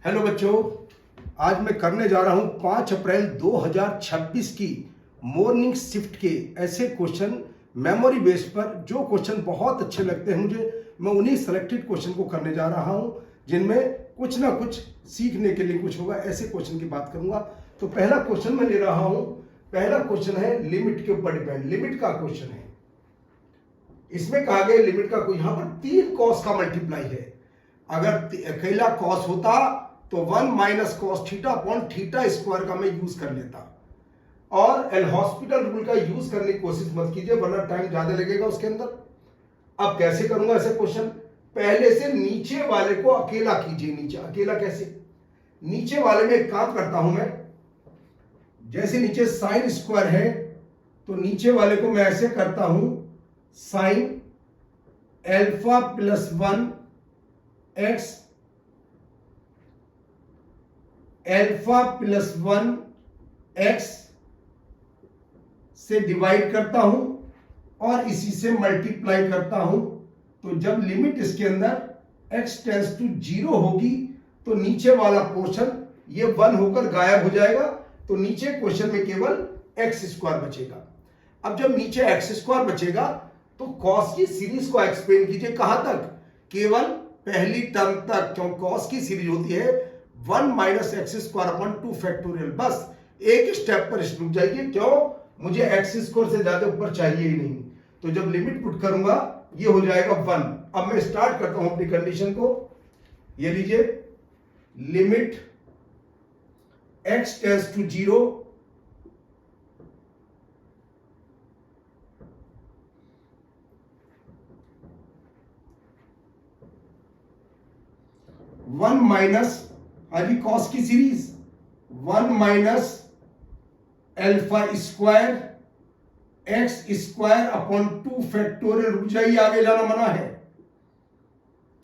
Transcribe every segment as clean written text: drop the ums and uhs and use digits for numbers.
Hello बच्चों, आज मैं करने जा रहा हूं 5 अप्रैल 2026 की मॉर्निंग शिफ्ट के ऐसे क्वेश्चन मेमोरी बेस पर। जो क्वेश्चन बहुत अच्छे लगते हैं मुझे, मैं उन्हीं सेलेक्टेड क्वेश्चन को करने जा रहा हूं जिनमें कुछ ना कुछ सीखने के लिए कुछ होगा। ऐसे क्वेश्चन की बात करूंगा। तो पहला क्वेश्चन मैं ले रहा हूं। पहला क्वेश्चन है लिमिट के ऊपर डिपेंड, लिमिट का क्वेश्चन है। इसमें कहा गया लिमिट का कोई, यहां पर 3 कॉस का मल्टीप्लाई है। अगर अकेला कॉस होता तो 1 minus cos theta upon theta square का मैं यूज कर लेता। और एल हॉस्पिटल रूल का यूज करने की कोशिश मत कीजिए, वरना टाइम ज्यादा लगेगा उसके अंदर। अब कैसे करूंगा ऐसे क्वेश्चन? पहले से नीचे वाले को अकेला कीजिए। नीचे अकेला कैसे? नीचे वाले में एक काम करता हूं मैं, जैसे नीचे साइन स्क्वायर है तो नीचे वाले को मैं ऐसे करता हूं, sine alpha plus 1 x alpha plus 1 x से डिवाइड करता हूं और इसी से मल्टीप्लाई करता हूं। तो जब लिमिट इसके अंदर x टेंस टू 0 होगी तो नीचे वाला पोर्शन ये 1 होकर गायब हो जाएगा। तो नीचे क्वेश्चन में केवल एक्स स्क्वायर बचेगा। अब जब नीचे एक्स स्क्वायर बचेगा तो कॉस की सीरीज को एक्सप्लेन कीजिए। कहां तक? केवल पहली टर्म तक, क्यों कॉस की सीरीज होती है 1 minus x square upon 2 factorial. बस एक स्टेप पर रुक जाइए। क्यों? मुझे एक्स स्क्वायर से ज्यादा ऊपर चाहिए ही नहीं। तो जब लिमिट पुट करूंगा ये हो जाएगा 1। अब मैं स्टार्ट करता हूं अपनी कंडीशन को। ये लीजिए, limit X tends to 0 1 minus अभी कॉस की series 1 minus alpha square X square upon 2 factorial. रुक जाइए, आगे जाना मना है।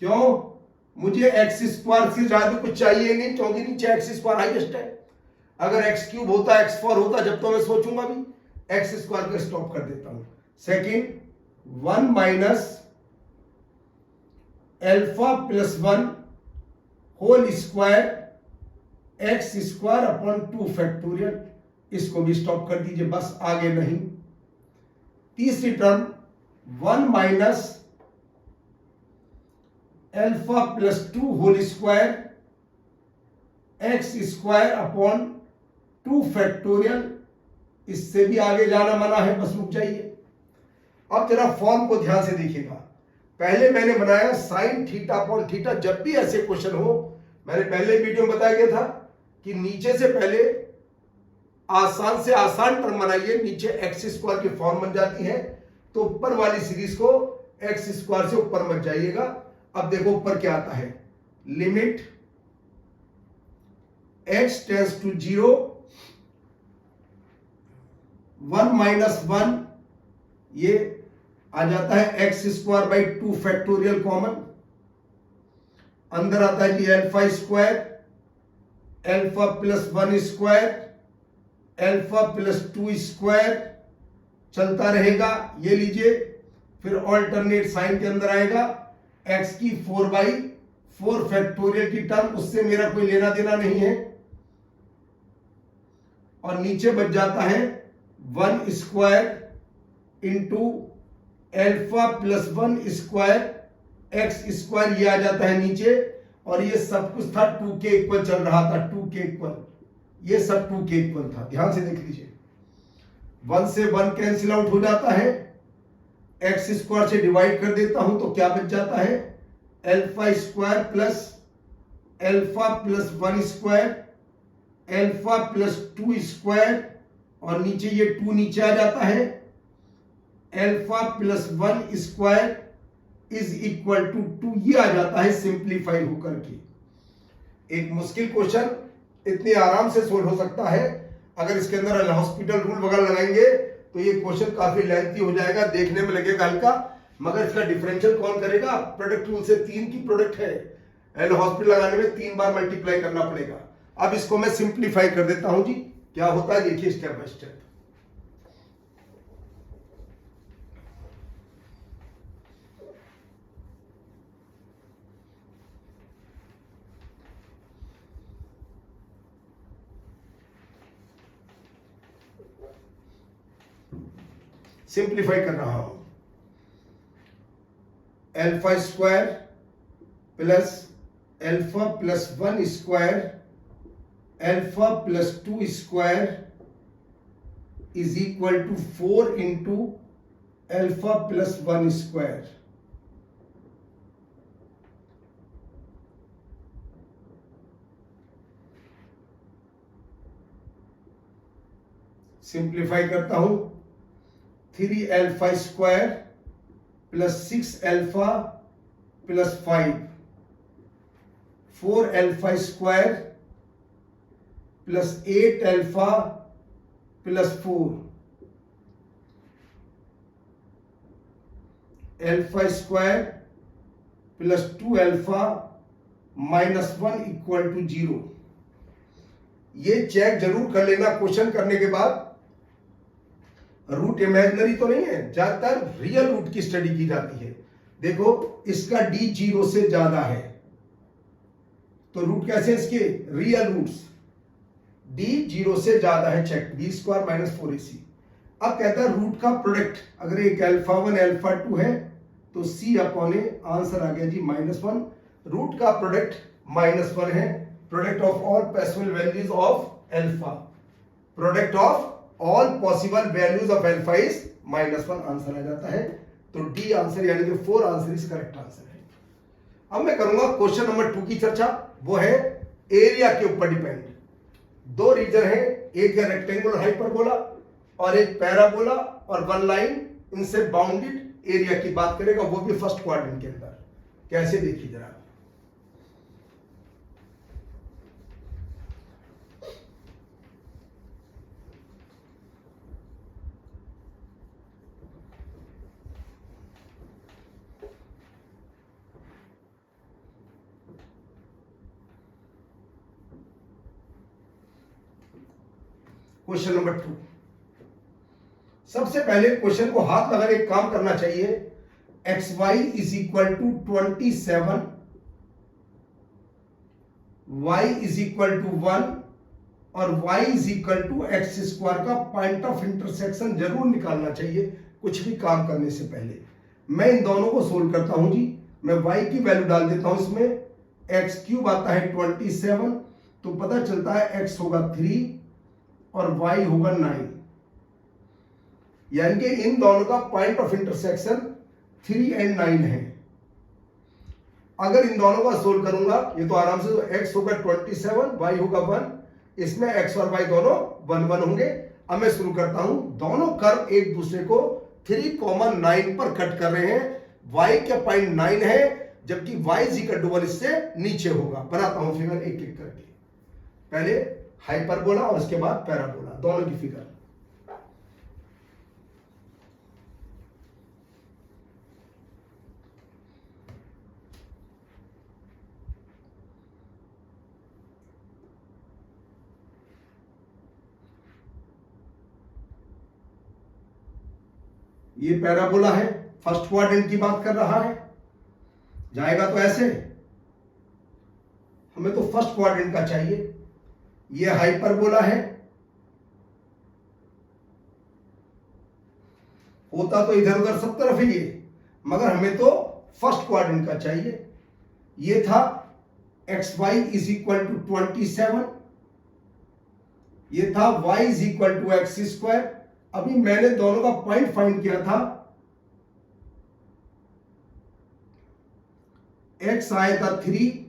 क्यों? मुझे एक्स स्क्वायर से ज्यादा कुछ चाहिए नहीं, क्योंकि नीचे एक्स स्क्वायर हाईएस्ट है। अगर एक्स क्यूब होता, एक्स 4 होता, जब तो मैं सोचूंगा भी। एक्स स्क्वायर को स्टॉप कर देता हूं। Second 1 minus alpha plus 1 whole square X square upon 2 factorial. इसको भी स्टॉप कर दीजिए, बस आगे नहीं। तीसरी term 1 minus alpha plus 2 whole square X square upon 2 factorial. इससे भी आगे जाना मना है, बस रुक जाइए। अब जरा फॉर्म को ध्यान से देखिएगा। पहले मैंने बनाया साइन थीटा अपॉन थीटा। जब भी ऐसे क्वेश्चन हो, मैंने पहले वीडियो में बताया गया था कि नीचे से पहले आसान से आसान टर्म बनाइए, नीचे एक्स स्क्वायर की फॉर्म बन जाती है। तो ऊपर वाली सीरीज को एक्स स्क्वायर से ऊपर मत जाइएगा। अब देखो ऊपर क्या आता है, limit X tends to 0 1 minus 1, ये आ जाता है X square by 2 factorial common. अंदर आता है जी alpha square, alpha plus 1 square, alpha plus 2 square, चलता रहेगा। ये लीजिए, फिर ऑल्टरनेट साइन के अंदर आएगा एक्स की 4/4 फैक्टोरियल की टर्म, उससे मेरा कोई लेना देना नहीं है। और नीचे बच जाता है 1 square into alpha plus 1 square X square, ये आ जाता है नीचे। और ये सब कुछ था 2 के इक्वल चल रहा था, 2 के इक्वल, ये सब 2 के इक्वल था। ध्यान से देख लीजिए, 1 से 1 कैंसिल आउट हो जाता है। एक्स स्क्वायर से डिवाइड कर देता हूं तो क्या बच जाता है, alpha square plus alpha plus 1 square alpha plus 2 square, और नीचे ये 2 नीचे आ जाता है, alpha plus 1 square is equal to 2, ये आ जाता है सिंप्लीफाई होकर के। एक मुश्किल क्वेश्चन इतने आराम से सोल्व हो सकता है। अगर इसके अंदर हॉस्पिटल रूल वगैरह लगाएंगे तो ये क्वेश्चन काफी लेंथी हो जाएगा, देखने में लगेगा हल्का, मगर इसका डिफरेंशियल कौन करेगा? प्रोडक्ट रूल से 3 की प्रोडक्ट है, एल हॉस्पिटल लगाने में 3 बार मल्टीप्लाई करना पड़ेगा। अब इसको मैं सिंप्लीफाई कर देता हूं जी, क्या होता है देखिए स्टेप बाय स्टेप। सिंप्लीफाई कर रहा हूं। Alpha square plus alpha plus 1 square alpha plus 2 square is equal to 4 into alpha plus 1 square. Simplify करता हूं। 3 alpha square plus 6 alpha plus 5 4 alpha square plus 8 alpha plus 4 alpha square plus 2 alpha minus 1 equal to 0। ये check जरूर कर लेना question करने के बाद, root imaginary तो नहीं है, ज्यादातर रियल रूट की स्टडी की जाती है। देखो इसका डी 0 से ज्यादा है तो रूट कैसे इसके रियल रूट्स, डी 0 से ज्यादा है, check B square minus 4ac। अब कहता है रूट का प्रोडक्ट, अगर एक अल्फा 1 अल्फा 2 है तो c अपॉन ए, आंसर आ गया जी -1। रूट का प्रोडक्ट -1 है। Product of all possible values of alpha, product of all possible values of alpha is -1, answer आ जाता है। तो डी आंसर यानी कि 4 आंसर इज करेक्ट आंसर है। अब मैं करूंगा क्वेश्चन नंबर 2 की चर्चा, वो है एरिया के ऊपर डिपेंड। दो रीजन है, एक है रेक्टेंगुलर हाइपरबोला और एक पैराबोला और वन लाइन, इनसे बाउंडेड एरिया की बात करेगा, वो भी फर्स्ट क्वाड्रेंट के अंदर। कैसे देखिए जरा, क्वेश्चन नंबर 2। सबसे पहले क्वेश्चन को हाथ लगाकर एक काम करना चाहिए। X Y is equal to 27, Y is equal to 1 और Y is equal to X square का पॉइंट ऑफ इंटरसेक्शन जरूर निकालना चाहिए कुछ भी काम करने से पहले। मैं इन दोनों को सोल्व करता हूं जी। मैं वाई की वैल्यू डाल देता हूं इसमें, एक्स क्यूब आता है 27, तो पता चलता है एक्स होगा 3 और y होगा 9, यानी कि इन दोनों का पॉइंट ऑफ इंटरसेक्शन 3 और 9 है। अगर इन दोनों का सोल्व करूंगा ये तो आराम से, तो x होगा 27, y होगा 1, इसमें x और y दोनों 1 1 होंगे। अब मैं शुरू करता हूं। दोनों कर्व एक दूसरे को 3,9 पर कट कर रहे हैं। y का पॉइंट 9 है जबकि y = 1 इससे नीचे होगा। बनाता हूं फिगर एक एक करके, पहले हाइपरबोला और उसके बाद पैराबोला, दोनों की फिगर। ये पैराबोला है, फर्स्ट क्वाड्रेंट की बात कर रहा है, जाएगा तो ऐसे, हमें तो फर्स्ट क्वाड्रेंट का चाहिए। ये हाइपरबोला है, होता तो इधर उधर सब तरफ ही है, मगर हमें तो फर्स्ट क्वाड्रेंट का चाहिए। ये था X Y is equal to 27, ये था y is equal to X square. अभी मैंने दोनों का पॉइंट फाइंड किया था, x आया था 3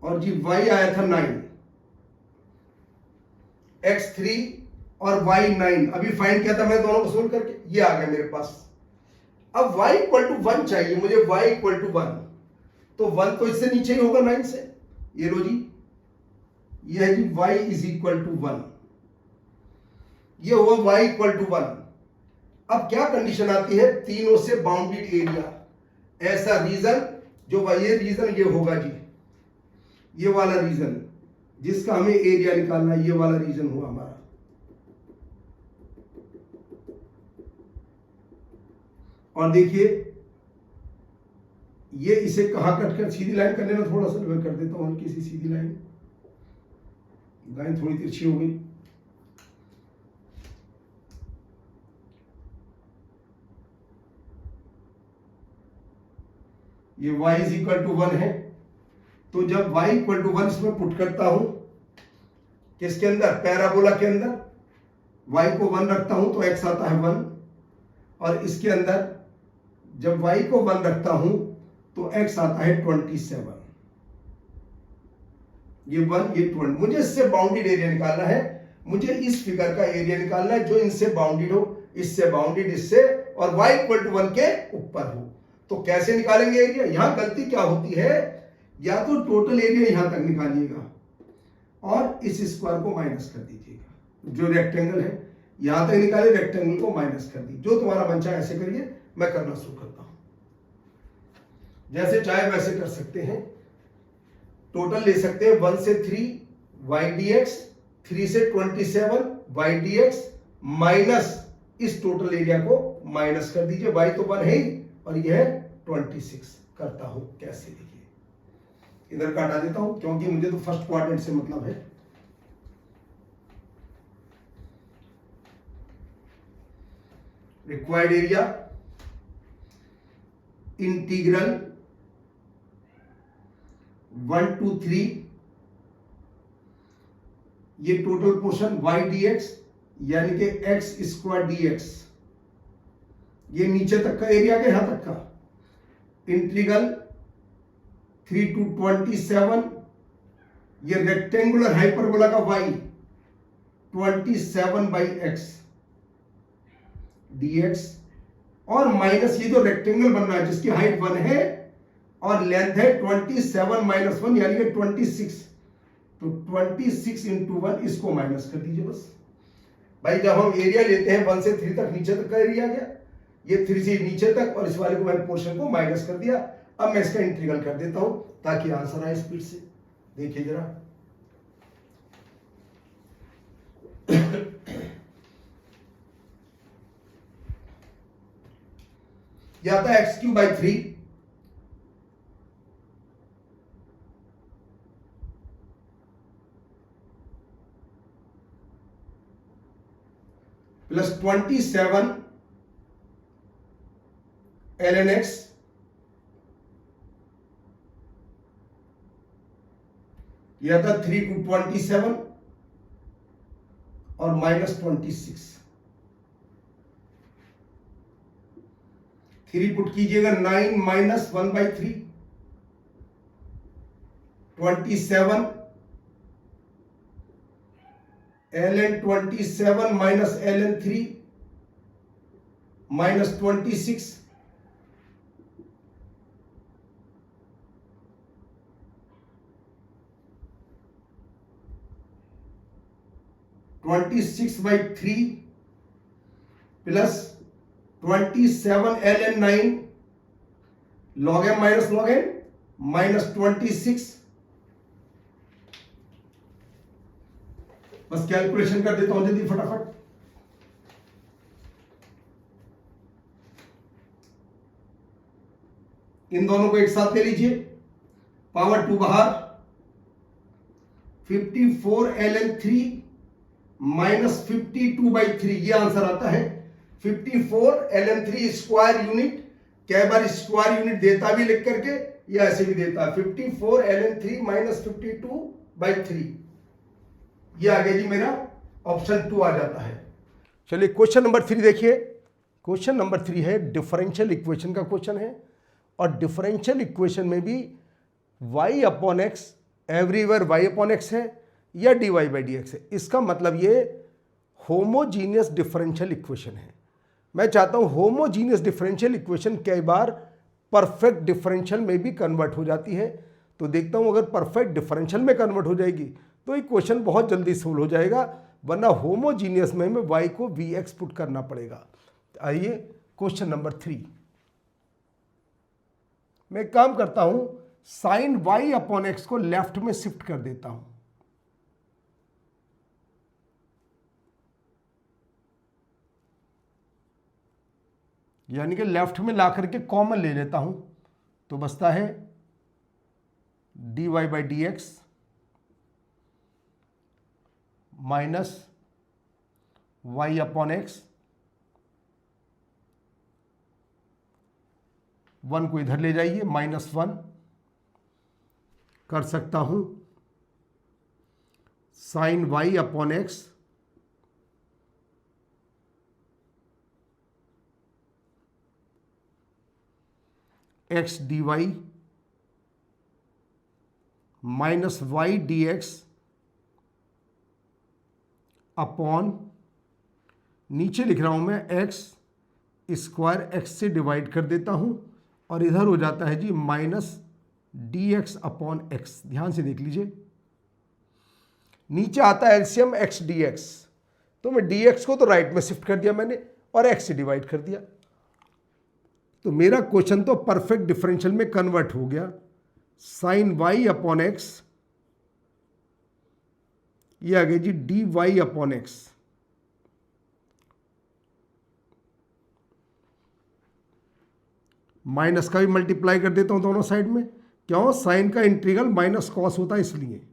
और जी y आया था 9, x 3 और y 9। अभी फाइंड किया था मैं दोनों को सोल्व करके, ये आ गया मेरे पास। अब y इक्वल टू 1 चाहिए मुझे, y इक्वल टू 1, तो 1 तो इससे नीचे ही होगा 9 से। ये लो जी, ये है जी y इज इक्वल टू 1, ये हुआ y इक्वल टू 1। अब क्या कंडीशन आती है, तीनों से बाउंडेड एरिया, ऐसा रीजन जो ये रीजन ये होगा जी, ये वाला रीजन जिसका हमें एरिया निकालना है, ये वाला रीजन हुआ हमारा। और देखिए ये इसे कहां कट कर, सीधी लाइन कर लेना, थोड़ा सा मैं कर देता हूं हल्की सी सीधी लाइन, लाइन थोड़ी तिरछी हो गई। ये y इज इक्वल टू 1 है। तो जब y इक्वल टू 1 इसमें पुट करता हूं, किसके अंदर, पैराबोला के अंदर, y को 1 रखता हूं तो x आता है 1, और इसके अंदर जब y को 1 रखता हूं तो x आता है 27। ये 1 ये 20। मुझे इससे बाउंडेड एरिया निकालना है, मुझे इस फिगर का एरिया निकालना है जो इनसे बाउंडेड हो, इससे बाउंडेड, इससे, और y इक्वल टू 1 के ऊपर हो। तो कैसे निकालेंगे एरिया? यहां गलती क्या होती है, या तो टोटल एरिया यहां तक निकालिएगा और इस स्क्वायर को माइनस कर दीजिएगा, जो रेक्टेंगल है यहां तक निकाले, रेक्टेंगल को माइनस कर दीजिए। जो तुम्हारा मन चाहे ऐसे करिए, मैं करना शुरू करता हूं। जैसे चाहे वैसे कर सकते हैं। टोटल ले सकते हैं 1 से 3 y dx, 3 से 27 y dx, माइनस इस टोटल एरिया को माइनस कर दीजिए। y तो 1 है ही और यह है 26। करता हूं कैसे, देखिए इधर का हटा देता हूं क्योंकि मुझे तो फर्स्ट क्वाड्रेंट से मतलब है। रिक्वायर्ड एरिया इंटीग्रल 1 to 3, ये टोटल पोर्शन y dx यानी कि x स्क्वायर dx, ये नीचे तक का एरिया के यहां तक का। इंटीग्रल 3 to 27, ये रेक्टेंगुलर हाइपरबोला का y 27/x dx, और माइनस ये जो रेक्टेंगल बन रहा है जिसकी हाइट 1 है और लेंथ है 27 माइनस 1 यानी कि 26, तो 26 इंटू 1, इसको माइनस कर दीजिए बस। भाई जब हम एरिया लेते हैं 1 से 3 तक, नीचे तक का एरिया आ गया, ये 3 से नीचे तक, और इस वाले को मैंने पोर्शन को माइनस कर दिया। अब मैं इसका इंटीग्रल कर देता हूं ताकि आंसर आए स्पीड से। देखिए जरा, यह आता है x³/3 प्लस 27 ln x, यह था 3 to 27 और माइनस 26। 3 पुट कीजिएगा, 9 minus 1/3, 27 ln 27 minus ln 3 minus 26, 26/3 plus 27 ln 9 log m minus log n minus 26। बस कैलकुलेशन कर देता हूं जल्दी फटाफट। इन दोनों को एक साथ ले लीजिए, पावर 2 बाहर, 54 ln 3 माइनस 52/3, ये आंसर आता है। 54 ln 3 स्क्वायर यूनिट, कई बार स्क्वायर यूनिट देता भी लिख करके या ऐसे भी देता है। 54 ln 3 माइनस 52/3, ये आ गया जी मेरा ऑप्शन 2 आ जाता है। चलिए क्वेश्चन नंबर 3 देखिए। क्वेश्चन नंबर 3 है डिफरेंशियल इक्वेशन का क्वेश्चन है, और डिफरेंशियल इक्वेशन में भी y upon x, everywhere y upon x है या dy/dx है। इसका मतलब ये होमोजीनियस डिफरेंशियल इक्वेशन है। मैं चाहता हूं होमोजीनियस डिफरेंशियल इक्वेशन कई बार परफेक्ट डिफरेंशियल में भी कन्वर्ट हो जाती है। तो देखता हूं अगर परफेक्ट डिफरेंशियल में कन्वर्ट हो जाएगी तो ये क्वेश्चन बहुत जल्दी सोल्व हो जाएगा, वरना होमोजीनियस में हमें y को vx पुट करना पड़ेगा। आइए क्वेश्चन नंबर 3, मैं एक काम करता हूं, साइन y अपॉन एक्स को लेफ्ट में शिफ्ट कर देता हूं। यानी कि लेफ्ट में ला करके कॉमन ले लेता हूं, तो बचता है dy/dx minus y upon x 1 को इधर ले जाइए, -1 कर सकता हूं sin y upon X X D Y minus Y D X upon, नीचे लिख रहा हूं मैं एक्स स्क्वायर एक्स से डिवाइड कर देता हूं और इधर हो जाता है जी minus D X upon X. ध्यान से देख लीजिए, नीचे आता है एलसीएम एक्स डी एक्स, तो मैं डी एक्स को तो राइट में शिफ्ट कर दिया मैंने और एक्स से डिवाइड कर दिया, तो मेरा क्वेश्चन तो परफेक्ट डिफरेंशियल में कन्वर्ट हो गया। साइन वाई अपॉन एक्स, ये आ गया जी D Y upon X. Minus का भी मल्टीप्लाई कर देता हूं दोनों साइड में, क्यों? साइन का इंटीग्रल माइनस कॉस होता है इसलिए।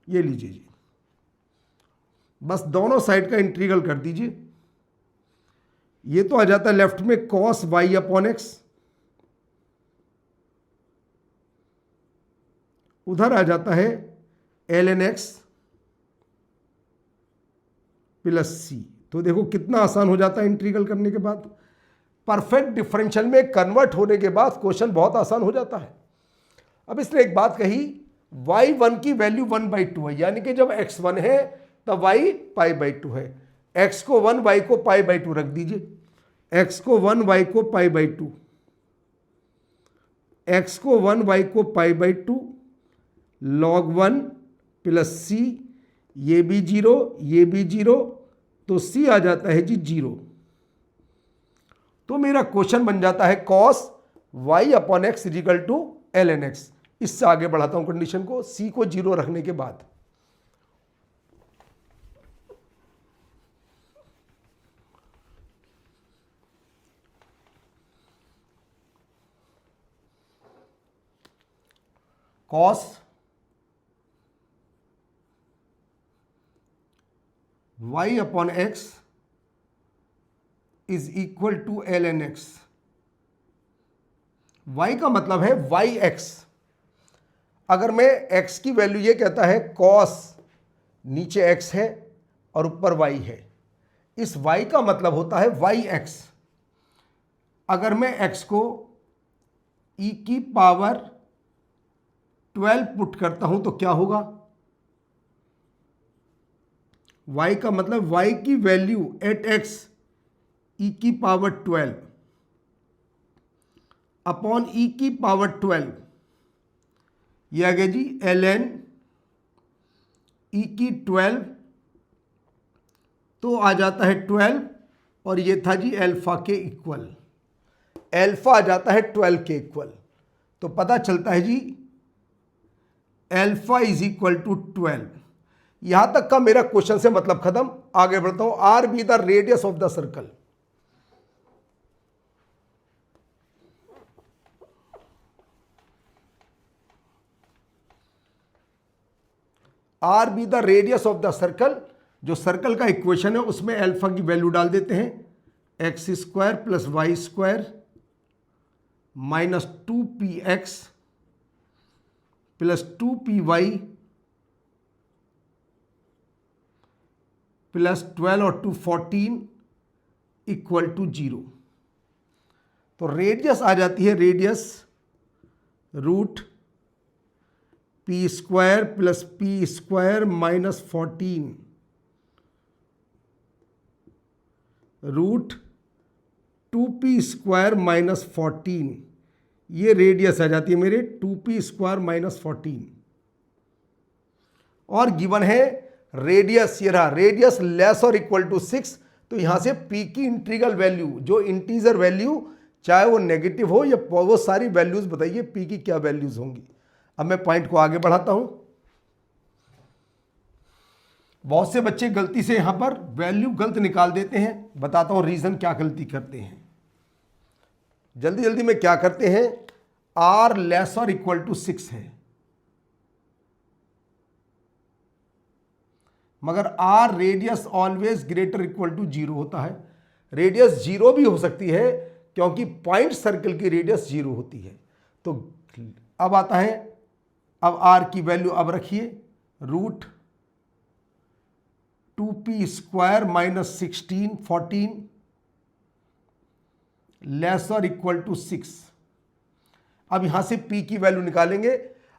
ये लीजिए जी, बस दोनों साइड का इंटीग्रल कर दीजिए। ये तो आ जाता है लेफ्ट में कॉस वाई अपॉन एक्स, उधर आ जाता है एल एन एक्स प्लस सी। तो देखो कितना आसान हो जाता है इंटीग्रल करने के बाद। परफेक्ट डिफरेंशियल में कन्वर्ट होने के बाद क्वेश्चन बहुत आसान हो जाता है। अब इसने एक बात कही, y1 की वैल्यू 1/2 है, यानी कि जब x1 है तब y π/2 है। x को 1, y को π/2 रख दीजिए, x को 1, y को π/2, x को 1, y को π/2 log 1 प्लस c, ये भी 0 ये भी 0, तो c आ जाता है जी 0। तो मेरा क्वेश्चन बन जाता है cos y upon X is equal to L N X. इससे आगे बढ़ाता हूं कंडीशन को, c को 0 रखने के बाद। cos y upon X is equal to L N X. y का मतलब है वाई एक्स। अगर मैं x की वैल्यू, ये कहता है cos, नीचे x है और ऊपर y है, इस y का मतलब होता है वाई एक्स। अगर मैं x को e की पावर 12 पुट करता हूं तो क्या होगा? y का मतलब y की वैल्यू एट x e की पावर 12 अपॉन e की पावर 12, ये आ गया जी ln e की 12, तो आ जाता है 12 और ये था जी अल्फा के इक्वल, अल्फा आ जाता है 12 के इक्वल। तो पता चलता है जी अल्फा इज इक्वल टू 12। यहां तक का मेरा क्वेश्चन से मतलब खत्म। आगे बढ़ता हूं। R be the radius of the circle. R be the radius of the circle, जो सर्कल का इक्वेशन है उसमें अल्फा की वैल्यू डाल देते हैं, X square plus Y square minus 2px plus 2py plus 12 और 2 14 इक्वल टू 0। तो रेडियस आ जाती है, radius root P square plus P square minus 14 root 2p square minus 14, ये रेडियस आ जाती है मेरे 2p स्क्वायर माइनस 14। और गिवन है रेडियस, ये रहा रेडियस लेस और इक्वल टू 6। तो यहां से p की इंटीग्रल वैल्यू, जो इंटीजर वैल्यू, चाहे वो नेगेटिव हो या वो सारी वैल्यूज बताइए p की क्या वैल्यूज होंगी। अब मैं पॉइंट को आगे बढ़ाता हूं। बहुत से बच्चे गलती से यहां पर वैल्यू गलत निकाल देते हैं, बताता हूं रीजन क्या गलती करते हैं। जल्दी जल्दी में क्या करते हैं, r लेस और इक्वल टू 6 है, मगर r radius always greater equal to 0 होता है। रेडियस 0 भी हो सकती है, क्योंकि पॉइंट सर्कल की रेडियस 0 होती है। तो अब आता है, अब r की वैल्यू अब रखिए root 2p square minus 16 14 less और इक्वल टू 6। अब यहां से p की वैल्यू निकालेंगे।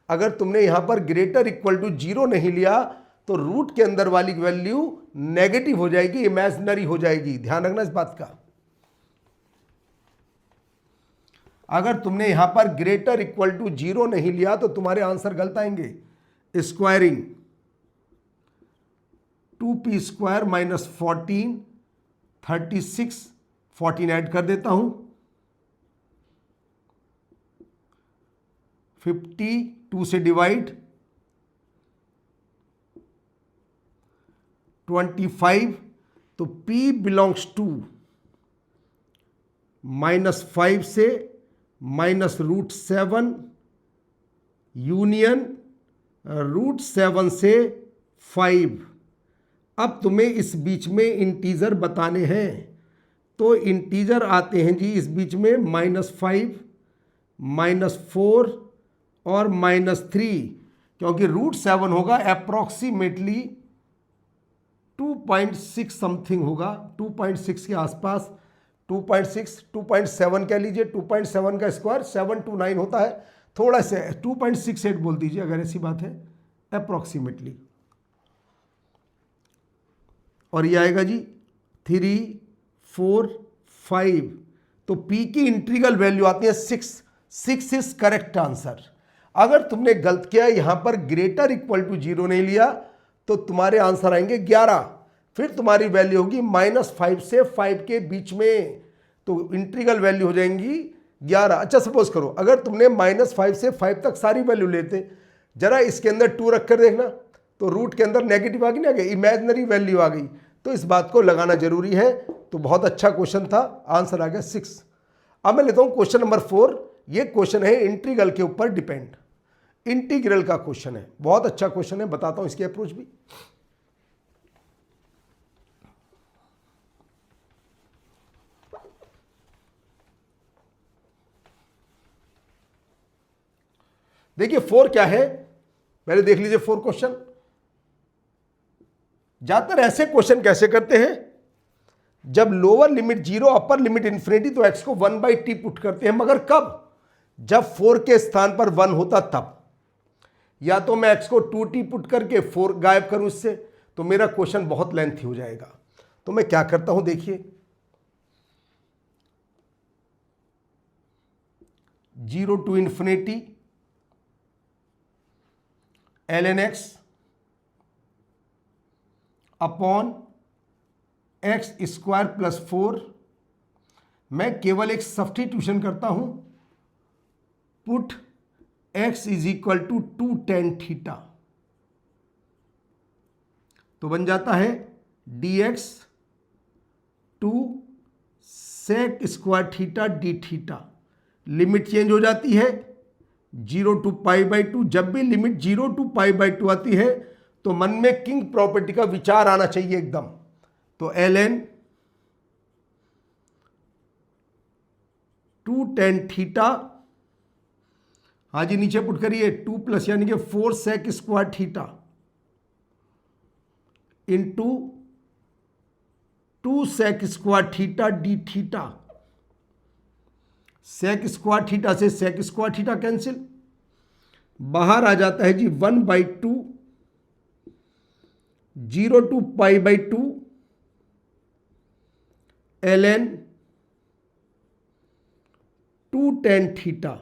अगर तुमने यहां पर ग्रेटर इक्वल टू 0 नहीं लिया तो रूट के अंदर वाली वैल्यू नेगेटिव हो जाएगी, इमेजिनरी हो जाएगी। ध्यान रखना इस बात का। अगर तुमने यहां पर ग्रेटर इक्वल टू 0 नहीं लिया तो तुम्हारे आंसर गलत आएंगे। Squaring 2p square minus 14 36 14 add कर देता हूं 52 से डिवाइड 25, तो p बिलोंग्स टू -5 से -√7 यूनियन √7 से 5। अब तुम्हें इस बीच में इंटीजर बताने हैं, तो इंटीजर आते हैं जी इस बीच में -5 -4 और -3, क्योंकि √7 होगा अप्रॉक्सीमेटली 2.6 समथिंग होगा, 2.6 के आसपास, 2.7 कह लीजिए। 2.7 का स्क्वायर 729 होता है, थोड़ा सा 2.68 बोल दीजिए अगर ऐसी बात है, अप्रॉक्सीमेटली। और ये आएगा जी 3 4 5। तो p की इंटीग्रल वैल्यू आती है 6। 6 इज करेक्ट आंसर। अगर तुमने गलत किया, यहां पर ग्रेटर इक्वल टू 0 नहीं लिया, तो तुम्हारे आंसर आएंगे 11। फिर तुम्हारी वैल्यू होगी -5 से 5 के बीच में, तो इंटीग्रल वैल्यू हो जाएंगी 11। अच्छा सपोज करो अगर तुमने -5 से 5 तक सारी वैल्यू लेते, जरा इसके अंदर 2 रख कर देखना, तो रूट के अंदर नेगेटिव आ गई ना, इमेजिनरी वैल्यू आ गई। तो इस बात को लगाना जरूरी है। तो बहुत अच्छा क्वेश्चन था, आंसर आ गया 6। अब मैं लेता हूं क्वेश्चन नंबर 4। ये क्वेश्चन है इंटीग्रल के ऊपर डिपेंड, इंटीग्रल का क्वेश्चन है, बहुत अच्छा क्वेश्चन है, बताता हूं इसकी अप्रोच भी। देखिए 4 क्या है, पहले देख लीजिए 4 क्वेश्चन। ज्यादातर ऐसे क्वेश्चन कैसे करते हैं, जब lower limit 0 upper limit infinity, तो x को 1/t पुट करते हैं, मगर कब, जब 4 के स्थान पर 1 होता तब। या तो मैं x को 2t पुट करके 4 गायब करूं इससे, तो मेरा क्वेश्चन बहुत लेंथी हो जाएगा। तो मैं क्या करता हूं, देखिए 0 to infinity ln x upon x square plus 4। मैं केवल एक सब्स्टिट्यूशन करता हूं, put x is equal to 2 tan theta, तो बन जाता है dx 2 sec square theta D theta. Limit change हो जाती है 0 टू π/2। जब भी लिमिट 0 टू π/2 आती है तो मन में किंग प्रॉपर्टी का विचार आना चाहिए एकदम। तो ln 2 tan थीटा, हाँ जी नीचे पुट करिए 2 प्लस यानी कि 4 sec square theta into 2 sec square theta D theta. sec square theta से sec स्क्वायर थीटा कैंसिल, बाहर आ जाता है जी 1/2 0 to π/2 ln 2 tan theta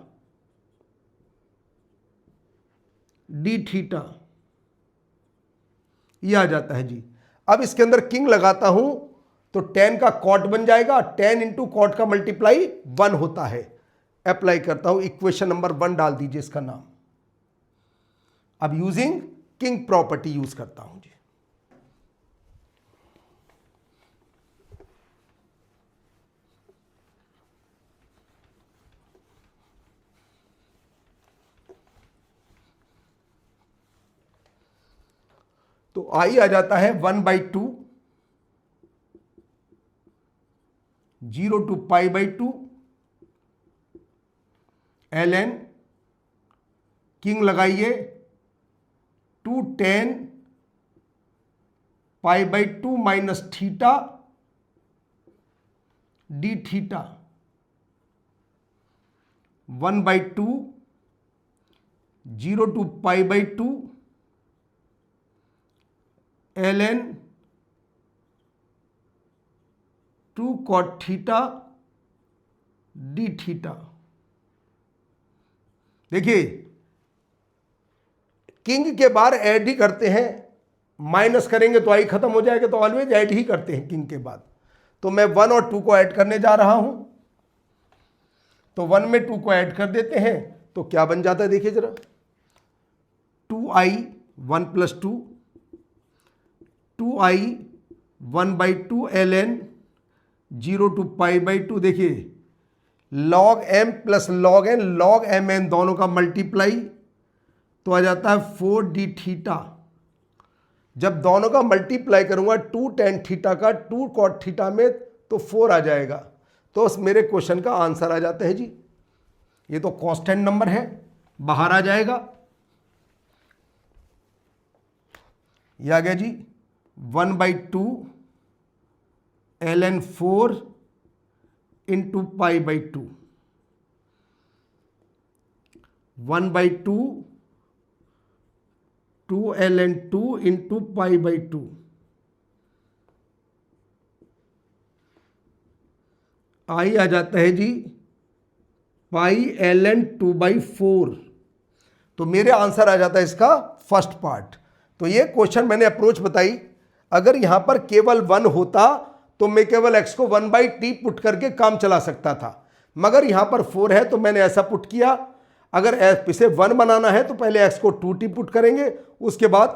D theta, ये आ जाता है जी। अब इसके अंदर किंग लगाता हूं तो tan का कॉट बन जाएगा, tan इंटू कॉट का मल्टीप्लाई 1 होता है। अप्लाई करता हूं, इक्वेशन नंबर 1 डाल दीजिए इसका नाम। अब यूजिंग किंग प्रॉपर्टी यूज करता हूं जी। तो आई आ जाता है 1/2 0 टू π/2 ln किंग लगाइए 2 tan π/2 minus theta D theta 1/2 0 to π/2 ln 2 cot theta D theta. देखिए किंग के बाद ऐड ही करते हैं, माइनस करेंगे तो आई खत्म हो जाएगा, तो ऑलवेज ऐड ही करते हैं किंग के बाद। तो मैं 1 और 2 को ऐड करने जा रहा हूं, तो 1 में 2 को ऐड कर देते हैं तो क्या बन जाता है देखिए जरा, 2i 1 + 2 2i 1/2 ln 0 to π/2। देखिए log m plus log n, log mn दोनों का मल्टीप्लाई तो आ जाता है 4d थीटा। जब दोनों का मल्टीप्लाई करूंगा 2 tan थीटा का 2 cot थीटा में तो 4 आ जाएगा, तो उस मेरे क्वेश्चन का आंसर आ जाता है जी। ये तो कांस्टेंट नंबर है, बाहर आ जाएगा। ये आ गया जी 1/2 ln 4 into π/2 1/2 2 ln 2 into π/2 आई आ जाता है जी पाई ln 2/4। तो मेरे आंसर आ जाता है इसका फर्स्ट पार्ट। तो ये क्वेश्चन मैंने अप्रोच बताई, अगर यहां पर केवल 1 होता तो मैं केवल x को 1/t पुट करके काम चला सकता था, मगर यहां पर 4 है तो मैंने ऐसा पुट किया। अगर इसे 1 बनाना है तो पहले x को 2t पुट करेंगे, उसके बाद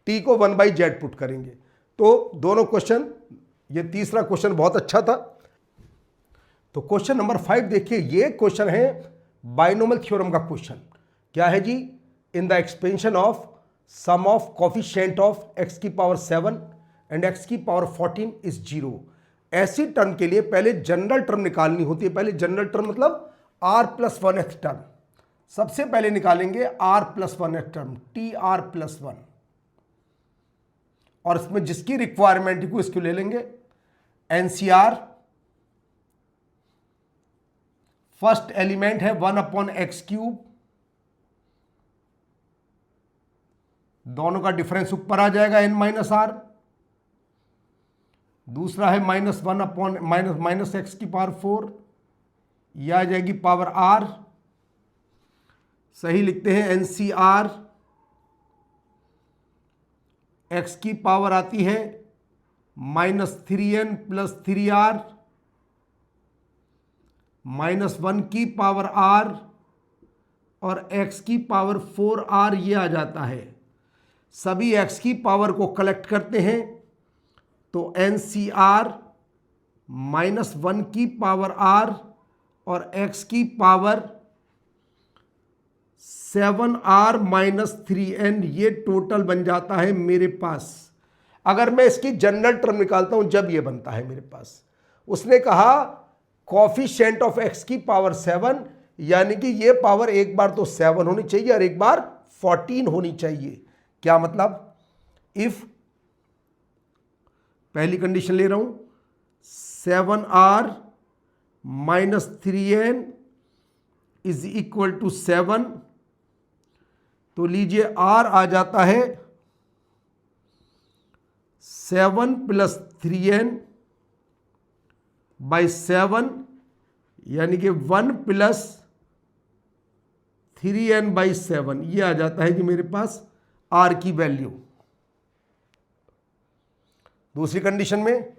t को 1/z पुट करेंगे। तो दोनों क्वेश्चन, ये तीसरा क्वेश्चन बहुत अच्छा था। तो क्वेश्चन नंबर 5 देखिए, ये क्वेश्चन है बाइनोमियल थ्योरम का क्वेश्चन। क्या है जी, in the expansion of sum of coefficient of x की पावर 7 एंड x की पावर 14 इज 0। ऐसी टर्म के लिए पहले जनरल टर्म निकालनी होती है। पहले जनरल टर्म मतलब r+1th टर्म, सबसे पहले निकालेंगे r+1th टर्म tr+1, और इसमें जिसकी रिक्वायरमेंट को इसको ले लेंगे एनसीआर। फर्स्ट एलिमेंट है 1/x³, दोनों का डिफरेंस ऊपर आ जाएगा n-r। दूसरा है -1/-x⁴, यह आ जाएगी पावर r। सही लिखते हैं एनसीआर। x की पावर आती है -3n + 3r -1 की पावर r और x की पावर 4r, ये आ जाता है। सभी x की पावर को कलेक्ट करते हैं तो NCR -1 की पावर r और x की पावर 7r - 3n, ये टोटल बन जाता है मेरे पास। अगर मैं इसकी जनरल टर्म निकालता हूं जब ये बनता है मेरे पास, उसने कहा कोफिशिएंट ऑफ x की पावर 7, यानी कि ये पावर एक बार तो 7 होनी चाहिए और एक बार 14 होनी चाहिए। क्या मतलब, इफ पहली कंडीशन ले रहा हूं 7r - 3n is equal to 7, तो लीजिए r आ जाता है 7 + 3n / 7, यानी कि 1 + 3n / 7, ये आ जाता है कि मेरे पास r की वैल्यू। दूसरी कंडीशन में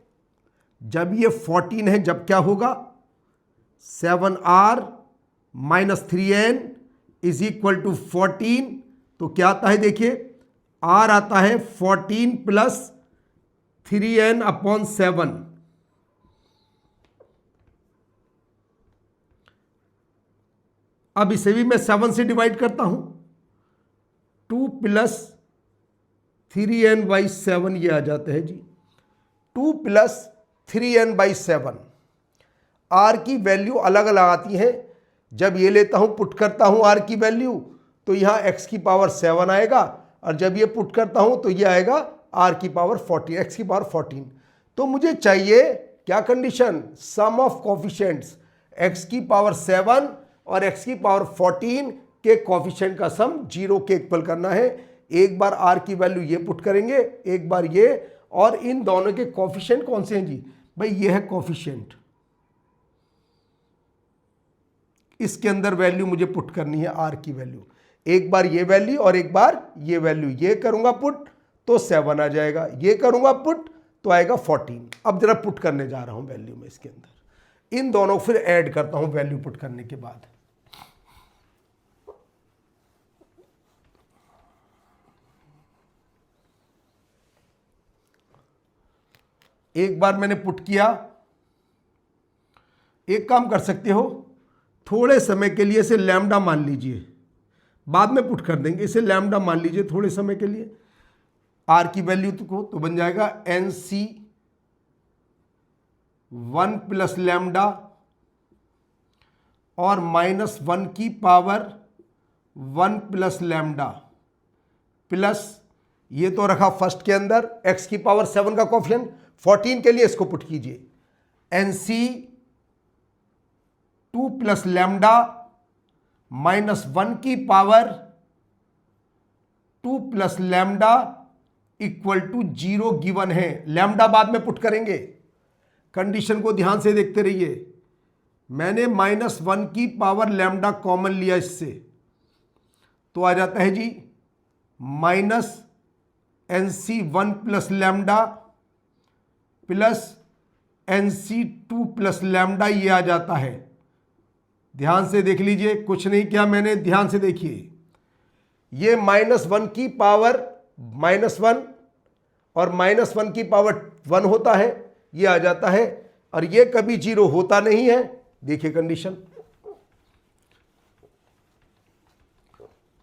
जब ये 14 है, जब क्या होगा, 7r - 3n is equal to 14, तो क्या आता है देखिए, r आता है 14 + 3n/7। अब इसे भी मैं 7 से डिवाइड करता हूं, 2 + 3n/7, ये आ जाता है जी 2 + 3n/7। r की वैल्यू अलग अलग आती है, जब ये लेता हूं पुट करता हूं r की वैल्यू तो यहां x की पावर 7 आएगा, और जब ये पुट करता हूं तो ये आएगा r की पावर 14, x की पावर 14। तो मुझे चाहिए क्या condition, sum of coefficients x की पावर 7 और x की पावर 14 के कोफिशिएंट का सम 0 के इक्वल करना है। एक बार r की वैल्यू ये पुट करेंगे, एक बार ये, और इन दोनों के कोफिशिएंट कौन से हैं जी, भाई ये है कोफिशिएंट, इसके अंदर वैल्यू मुझे पुट करनी है r की वैल्यू, एक बार ये वैल्यू और एक बार ये वैल्यू, ये करूंगा पुट तो 7 आ जाएगा, ये करूंगा पुट तो आएगा 14। अब जरा पुट करने जा रहा हूं वैल्यू में इसके अंदर, इन दोनों फिर ऐड करता हूं वैल्यू पुट करने के बाद। एक बार मैंने पुट किया, एक काम कर सकते हो, थोड़े समय के लिए इसे लैम्डा मान लीजिए, बाद में पुट कर देंगे, इसे लैम्डा मान लीजिए थोड़े समय के लिए, r की वैल्यू तो बन जाएगा NC 1 प्लस लैम्डा और -1 की पावर 1 प्लस लैम्डा प्लस ये तो रखा फर्स्ट के अंदर x की पावर 7 का कोफिशिएंट, 14 के लिए इसको पुट कीजिए, NC 2 प्लस लैम्डा -1 की power 2 plus lambda equal to 0 given है। लैम्डा बाद में पुट करेंगे, कंडीशन को ध्यान से देखते रहिए। मैंने -1 की पावर लैम्डा कॉमन लिया इससे, तो आ जाता है जी NC 1 plus lambda plus NC 2 plus lambda, ये आ जाता है। ध्यान से देख लीजिए, कुछ नहीं किया मैंने, ध्यान से देखिए, ये -1 की पावर -1 और -1 की पावर 1 होता है, ये आ जाता है, और ये कभी 0 होता नहीं है। देखिए कंडीशन,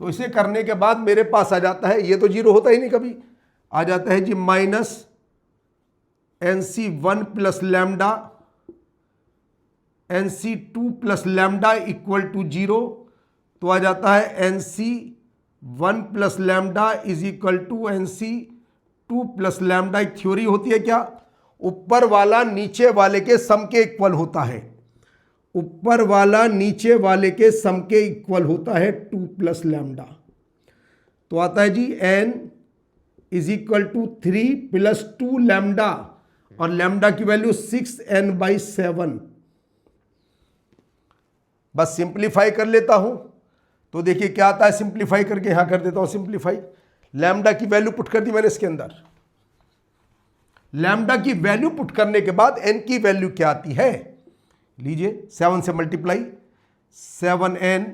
तो इसे करने के बाद मेरे पास आ जाता है, ये तो 0 होता ही नहीं कभी, आ जाता है जी NC 1 plus lambda NC 2 plus lambda equal to 0, तो आ जाता है NC 1 plus lambda is equal to NC 2 plus lambda. एक थ्योरी होती है क्या, ऊपर वाला नीचे वाले के सम के इक्वल होता है, ऊपर वाला नीचे वाले के सम के इक्वल होता है 2 प्लस लैम्डा, तो आता है जी n is equal to 3 plus 2 lambda, और लैम्डा की वैल्यू 6n/7। बस सिंप्लीफाई कर लेता हूं, तो देखिए क्या आता है, सिंप्लीफाई करके यहां कर देता हूं सिंप्लीफाई। लैम्डा की वैल्यू पुट कर दी मैंने इसके अंदर, लैम्डा की वैल्यू पुट करने के बाद n की वैल्यू क्या आती है, लीजिए 7 से मल्टीप्लाई, 7n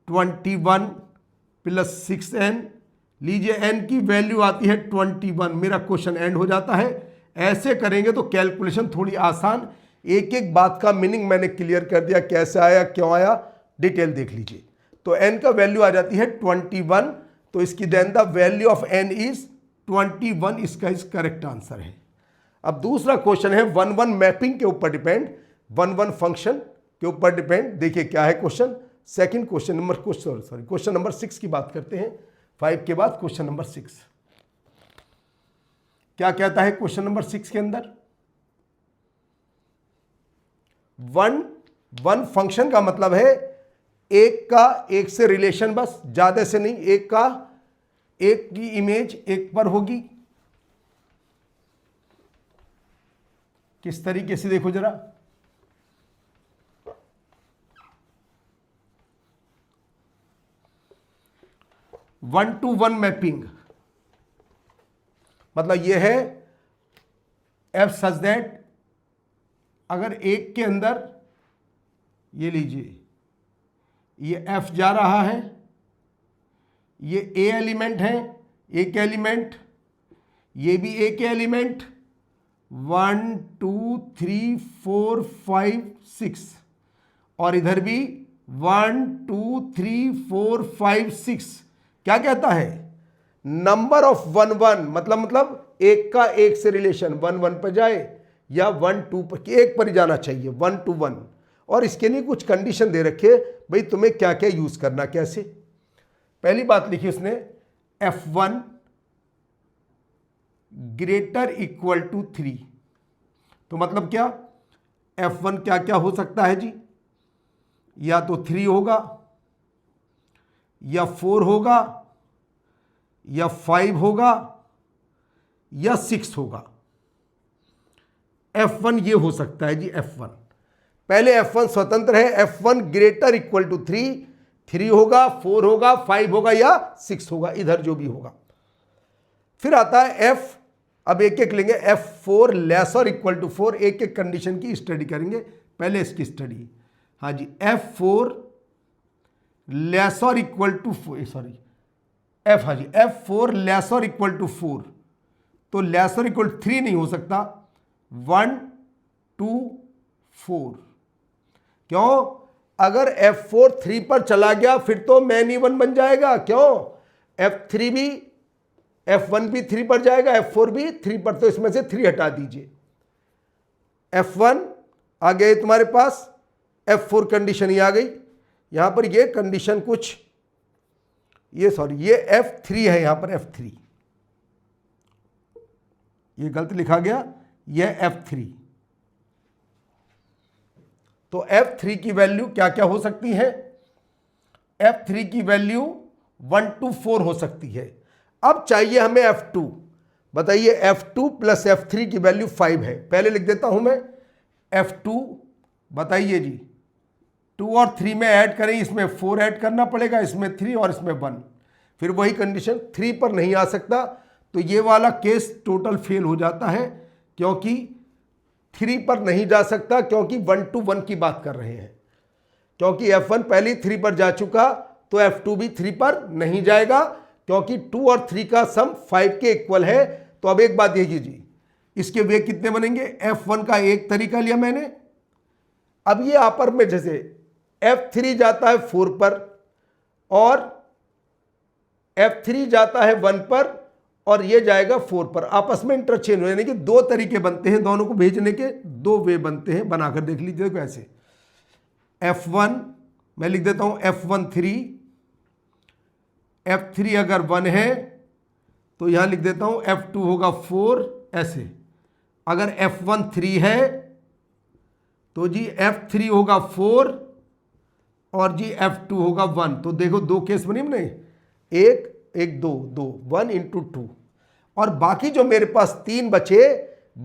21 प्लस 6n, लीजिए n की वैल्यू आती है 21। मेरा क्वेश्चन एंड हो जाता है। ऐसे करेंगे तो कैलकुलेशन थोड़ी आसान, एक एक बात का मीनिंग मैंने क्लियर कर दिया, कैसे आया क्यों आया, डिटेल देख लीजिए। तो n का वैल्यू आ जाती है 21, तो इसकी then the value of n is 21, इसका इस करेक्ट आंसर है। अब दूसरा क्वेश्चन है 1-1 मैपिंग के ऊपर डिपेंड, 1-1 फंक्शन के ऊपर डिपेंड। देखिए क्या है question, second question number question number 6 की बात करते हैं, 5 के बाद क्वेश्चन नंबर 6 क्या कहता है। क्वेश्चन नंबर 6 के अंदर 1-1 फंक्शन का मतलब है एक का एक से रिलेशन, बस ज्यादा से नहीं, एक का एक की इमेज एक पर होगी। किस तरीके से देखो जरा, वन टू वन मैपिंग मतलब यह है एफ सच दैट अगर एक के अंदर ये लीजिए, ये एफ जा रहा है, ये ए एलिमेंट है, एक एलिमेंट, ये भी एक एलिमेंट, 1 2 3 4 5 6, और इधर भी 1 2 3 4 5 6। क्या कहता है, नंबर ऑफ 1-1 मतलब एक का एक से रिलेशन 1-1 पर जाए या 1-2 पर, एक पर ही जाना चाहिए 1-1, और इसके लिए कुछ कंडीशन दे रखे भाई तुम्हें क्या क्या यूज करना। कैसे? पहली बात लिखी उसने F1 ग्रेटर इक्वल टू 3। तो मतलब क्या, F1 क्या क्या हो सकता है जी? या तो 3 होगा, या 4 होगा, या 5 होगा, या 6 होगा। F1 ये हो सकता है जी F1। पहले F1 स्वतंत्र है, F1 ग्रेटर इक्वल टू 3, 3 होगा, 4 होगा, 5 होगा या 6 होगा, इधर जो भी होगा। फिर आता है F, अब एक एक लेंगे, F4 लेसर इक्वल टू 4, एक एक कंडीशन की स्टडी करेंगे। पहले इसकी स्टडी, हाँ जी, F4 lesser equal to 4, sorry F, हाँ जी, F4 लेसर इक्वल टू 4, तो लेसर इक्वल 3 नहीं हो सकता, 1 2 4। क्यों? अगर F4 3 पर चला गया फिर तो मैन इवन बन जाएगा। क्यों? F3 भी, F1 भी 3 पर जाएगा, F4 भी 3 पर, तो इसमें से 3 हटा दीजिए। F1 आ गए तुम्हारे पास, F4 कंडीशन ही आ गई। यहां पर ये कंडीशन कुछ, ये सॉरी, ये F3 है, यहां पर F3, ये गलत लिखा गया, ये F3। तो F3 की वैल्यू क्या क्या हो सकती है? F3 की वैल्यू 1 to 4 हो सकती है। अब चाहिए हमें F2। बताइए, F2 प्लस F3 की वैल्यू 5 है। पहले लिख देता हूं मैं F2, बताइए जी, 2 और 3 में ऐड करें, इसमें 4 ऐड करना पड़ेगा, इसमें 3 और इसमें 1। फिर वही कंडीशन, 3 पर नहीं आ सकता, तो ये वाला केस टोटल फेल हो जाता है, क्योंकि 3 पर नहीं जा सकता, क्योंकि 1 to 1 की बात कर रहे हैं। क्योंकि F1 पहले 3 पर जा चुका, तो F2 भी 3 पर नहीं जाएगा, क्योंकि 2 और 3 का सम 5 के इक्वल है। तो अब एक बात ये कीजिए, इसके वे कितने बनेंगे? F1 का एक तरीका लिया मैंने, अब ये आपस में जैसे F3 जाता है 4 पर और F3 जाता है 1 पर और ये जाएगा 4 पर, आपस में इंटरचेंज हो, यानी कि दो तरीके बनते हैं, दोनों को भेजने के दो वे बनते हैं। बनाकर देख लीजिए कैसे। F1 मैं लिख देता हूं F1 3, F3 अगर 1 है तो यहां लिख देता हूं F2 होगा 4, ऐसे। अगर F1 3 है तो जी F3 होगा 4 और जी F2 होगा 1। तो देखो दो केस बने ना, एक एक दो, 1 into 2, और बाकी जो मेरे पास 3 बचे,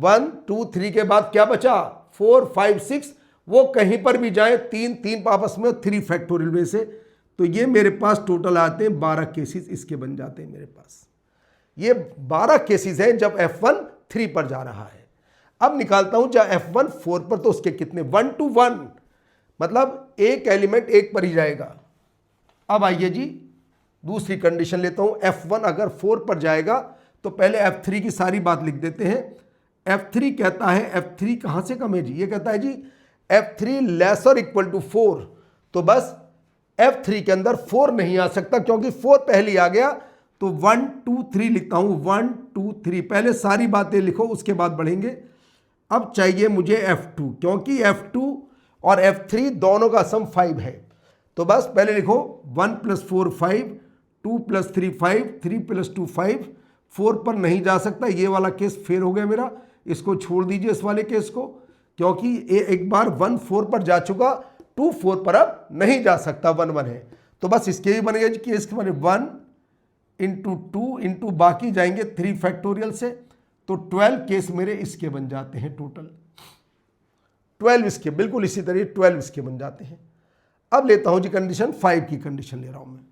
1 2 3 के बाद क्या बचा? 4 5 6, वो कहीं पर भी जाए, 3 आपस में, 3 फैक्टोरियल में से। तो ये मेरे पास टोटल आते हैं 12 केसेस, इसके बन जाते हैं मेरे पास। ये 12 केसेस हैं जब F1 3 पर जा रहा है। अब निकालता हूं जब F1 4 पर, तो उसके कितने? 1 to 1, मतलब एक एलिमेंट एक पर ही जाएगा। अब आइए जी, दूसरी कंडीशन लेता हूं। F1 अगर 4 पर जाएगा तो पहले F3 की सारी बात लिख देते हैं। F3 कहता है, F3 कहां से कम है जी? ये कहता है जी F3 लेसर इक्वल टू 4, तो बस F3 के अंदर 4 नहीं आ सकता, क्योंकि 4 पहले आ गया। तो 1 2 3 लिखता हूं, 1 2 3, पहले सारी बातें लिखो, उसके बाद बढ़ेंगे। अब चाहिए मुझे F2, क्योंकि F2 और F3 दोनों का सम 5 है। तो बस पहले लिखो 1 + 4 5, 2 + 3 5, 3 + 2 5। 4 पर नहीं जा सकता, ये वाला केस फेल हो गया मेरा, इसको छोड़ दीजिए इस वाले केस को, क्योंकि एक बार 1 4 पर जा चुका, 2 4 पर अब नहीं जा सकता, 1 1 है। तो बस इसके भी बनेगा केस के बने 1 × 2 × बाकी जाएंगे 3 फैक्टोरियल से, तो 12 केस मेरे इसके बन जाते हैं। टोटल 12 इसके, बिल्कुल इसी तरह 12 इसके बन जाते हैं। अब लेता हूं जी कंडीशन 5 की कंडीशन ले रहा हूं मैं।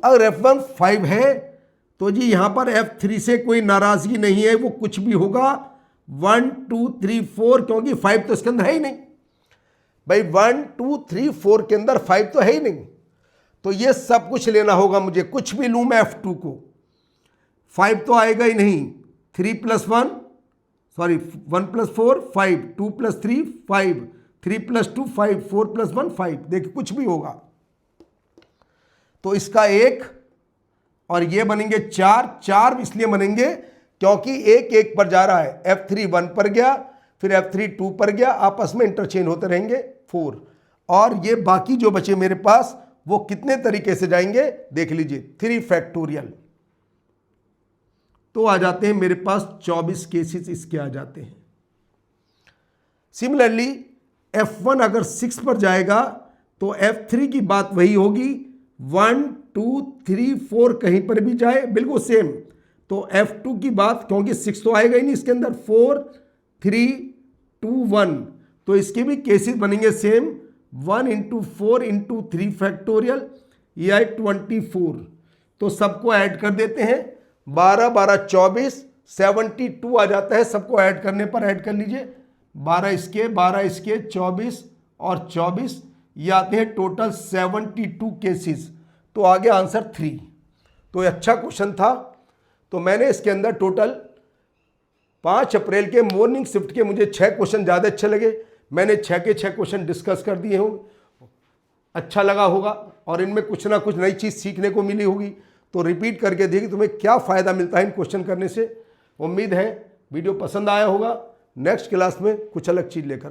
अगर F1 5 है तो जी यहां पर F3 से कोई नाराजगी नहीं है, वो कुछ भी होगा 1 2 3 4, क्योंकि 5 तो इसके अंदर है ही नहीं भाई। 1 2 3 4 के अंदर 5 तो है ही नहीं, तो ये सब कुछ लेना होगा मुझे। कुछ भी लूं मैं F2 को, 5 तो आएगा ही नहीं। 3 + 1 सॉरी 1 + 4 5, 2 + 3 5, 3 + 2 5, 4 + 1 5, देखिए कुछ भी होगा। तो इसका 1 और ये बनेंगे 4 इसलिए बनेंगे क्योंकि 1 1 पर जा रहा है। F3 1 पर गया, फिर F3 2 पर गया, आपस में इंटरचेंज होते रहेंगे 4। और ये बाकी जो बचे मेरे पास वो कितने तरीके से जाएंगे देख लीजिए, 3 फैक्टोरियल। तो आ जाते हैं मेरे पास 24 केसेस इसके आ जाते हैं। सिमिलरली F1 अगर 6 पर जाएगा तो F3 की बात वही होगी, 1 2 3 4 कहीं पर भी जाए बिल्कुल सेम। तो F2 की बात, क्योंकि 6 तो आएगा ही नहीं इसके अंदर, 4 3 2 1, तो इसके भी केसेस बनेंगे सेम, 1 × 4 × 3 फैक्टोरियल, ये आए 24। तो सबको ऐड कर देते हैं, 12 12 24, 72 आ जाता है। सबको ऐड करने पर ऐड कर लीजिए, 12 इसके 24 और 24, ये आते हैं टोटल 72 केसेस। तो आ गया आंसर 3। तो ये अच्छा क्वेश्चन था। तो मैंने इसके अंदर टोटल 5 अप्रैल के मॉर्निंग शिफ्ट के मुझे 6 क्वेश्चन ज़्यादा अच्छे लगे। मैंने 6 के 6 क्वेश्चन डिस्कस कर दिए हों, अच्छा लगा होगा और इनमें कुछ ना कुछ नई चीज़ सीखने को मिली होगी। तो रिपीट करके देखिए तुम्हें क्या फ़ायदा मिलता है इन क्वेश्चन करने से। उम्मीद है वीडियो पसंद आया होगा। नेक्स्ट क्लास में कुछ अलग चीज़ लेकर